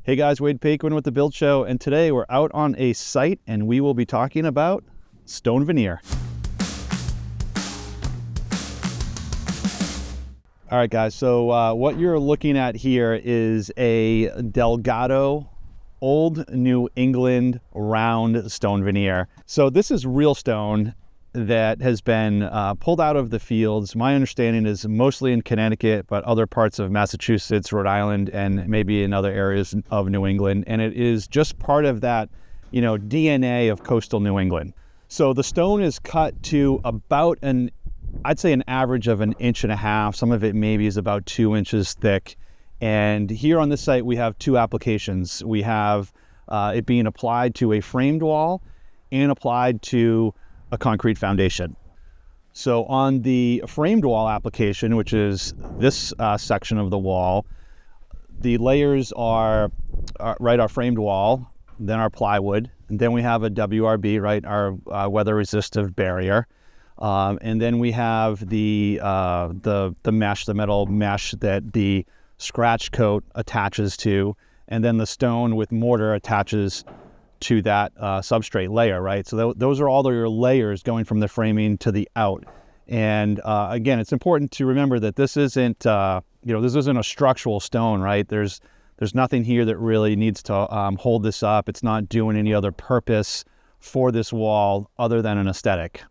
Hey guys, Wade Paquin with The Build Show, and today we're out on a site and we will be talking about stone veneer. All right guys, so what you're looking at here is a Delgado Old New England round stone veneer. So this is real stone that has been pulled out of the fields. My understanding is mostly in Connecticut, but other parts of Massachusetts, Rhode Island, and maybe in other areas of New England. And it is just part of that, DNA of coastal New England. So the stone is cut to about I'd say an average of 1.5 inches. Some of it maybe is about 2 inches thick. And here on this site, we have two applications. We have it being applied to a framed wall and applied to a concrete foundation. So on the framed wall application, which is this section of the wall, the layers are our framed wall, then our plywood, and then we have a WRB, right, our weather resistive barrier, and then we have the mesh, the metal mesh that the scratch coat attaches to, and then the stone with mortar attaches to that substrate layer, right? So those are all your layers going from the framing to the out. And again, it's important to remember that this isn't, this isn't a structural stone, right? There's nothing here that really needs to hold this up. It's not doing any other purpose for this wall other than an aesthetic.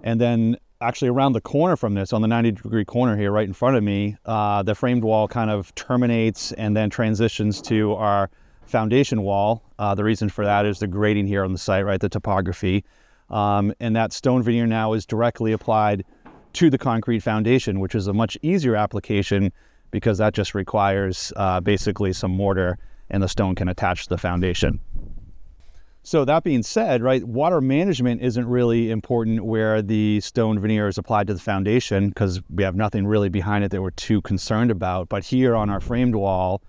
And then actually around the corner from this, on the 90-degree corner here right in front of me, the framed wall kind of terminates and then transitions to our foundation wall. The reason for that is the grading here on the site, right, the topography. And that stone veneer now is directly applied to the concrete foundation, which is a much easier application because that just requires basically some mortar and the stone can attach to the foundation. So that being said, right, water management isn't really important where the stone veneer is applied to the foundation because we have nothing really behind it that we're too concerned about. But here on our framed wall,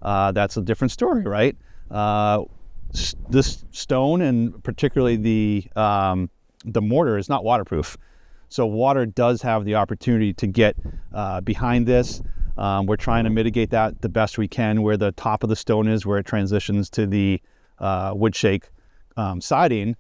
that's a different story, right? This stone and particularly the mortar is not waterproof. So water does have the opportunity to get behind this. We're trying to mitigate that the best we can where the top of the stone is, where it transitions to the wood shake siding.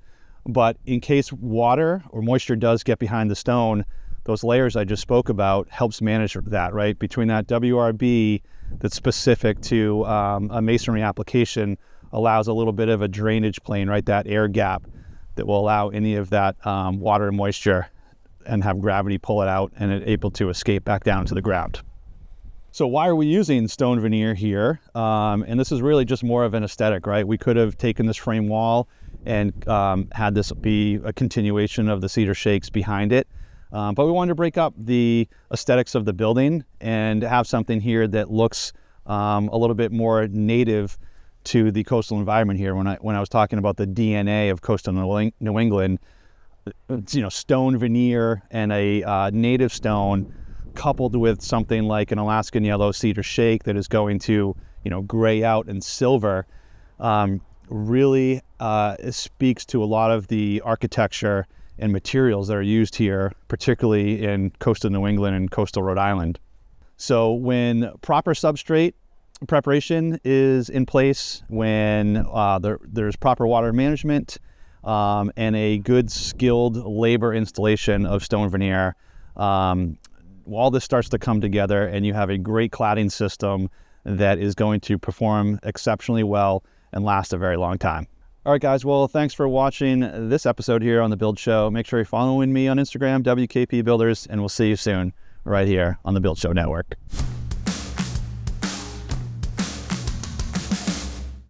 But in case water or moisture does get behind the stone, those layers I just spoke about helps manage that, right? Between that WRB that's specific to a masonry application allows a little bit of a drainage plane, right? That air gap that will allow any of that water and moisture and have gravity pull it out and it able to escape back down to the ground. So why are we using stone veneer here? And this is really just more of an aesthetic, right? We could have taken this frame wall and had this be a continuation of the cedar shakes behind it. But we wanted to break up the aesthetics of the building and have something here that looks a little bit more native to the coastal environment here. When I was talking about the DNA of coastal New England, stone veneer and a native stone coupled with something like an Alaskan yellow cedar shake that is going to, gray out and silver, really speaks to a lot of the architecture and materials that are used here, particularly in coastal New England and coastal Rhode Island. So when proper substrate preparation is in place, when there's proper water management and a good skilled labor installation of stone veneer, all this starts to come together and you have a great cladding system that is going to perform exceptionally well and last a very long time. All right, guys. Well, thanks for watching this episode here on The Build Show. Make sure you're following me on Instagram, WKP Builders, and we'll see you soon right here on The Build Show Network.